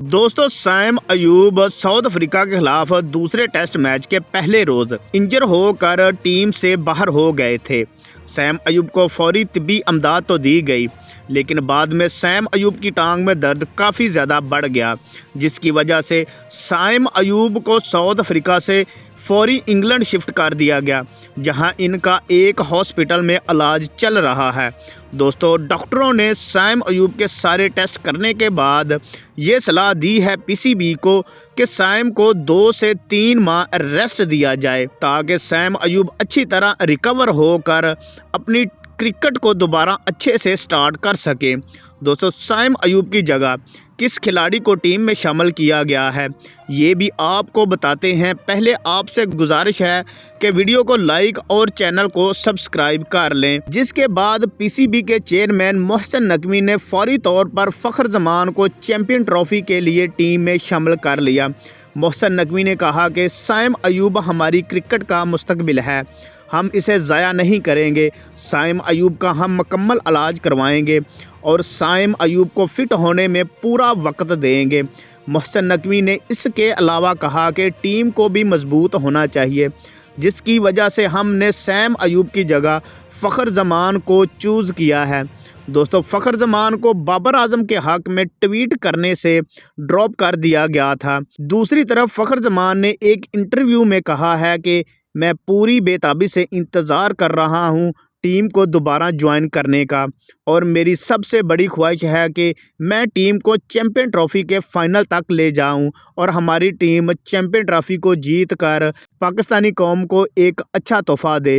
दोस्तों Sam Ayub south Africa के खिलाफ दूसरे टेस्ट मैच के पहले रोज इंजर होकर टीम से बाहर हो गए थे। सैम अयूब को फौरी तिब्बी अमदाद तो दी गई, लेकिन बाद में सैम अयूब की टांग में दर्द काफ़ी ज़्यादा बढ़ गया, जिसकी वजह से सैम अयूब को साउथ अफ्रीका से फौरी इंग्लैंड शिफ्ट कर दिया गया, जहां इनका एक हॉस्पिटल में इलाज चल रहा है। दोस्तों डॉक्टरों ने सैम अयूब के सारे टेस्ट करने के बाद ये सलाह दी है पीसीबी को कि सैम को 2 से 3 माह रेस्ट दिया जाए, ताकि सैम अयूब अच्छी तरह रिकवर होकर अपनी क्रिकेट को दोबारा अच्छे से स्टार्ट कर सके। दोस्तों सैम अयूब की जगह किस खिलाड़ी को टीम में शामिल किया गया है, ये भी आपको बताते हैं। पहले आपसे गुजारिश है कि वीडियो को लाइक और चैनल को सब्सक्राइब कर लें। जिसके बाद पीसीबी के चेयरमैन मोहसिन नकवी ने फौरी तौर पर फ़खर जमान को चैंपियन ट्रॉफी के लिए टीम में शामिल कर लिया। मोहसिन नकवी ने कहा कि सैम अयूब हमारी क्रिकेट का मुस्तकबिल है, हम इसे ज़ाया नहीं करेंगे। सैम अयूब का हम मुकम्मल इलाज करवाएंगे और सैम अयूब को फ़िट होने में पूरा वक्त देंगे। मोहसिन नकवी ने इसके अलावा कहा कि टीम को भी मजबूत होना चाहिए, जिसकी वजह से हमने सैम अयूब की जगह फ़खर जमान को चूज़ किया है। दोस्तों फ़खर जमान को बाबर आजम के हक़ में ट्वीट करने से ड्रॉप कर दिया गया था। दूसरी तरफ फ़खर जमान ने एक इंटरव्यू में कहा है कि मैं पूरी बेताबी से इंतज़ार कर रहा हूं टीम को दोबारा ज्वाइन करने का, और मेरी सबसे बड़ी ख्वाहिश है कि मैं टीम को चैंपियन ट्रॉफ़ी के फ़ाइनल तक ले जाऊं और हमारी टीम चैंपियन ट्रॉफ़ी को जीत कर पाकिस्तानी कौम को एक अच्छा तोहफ़ा दे।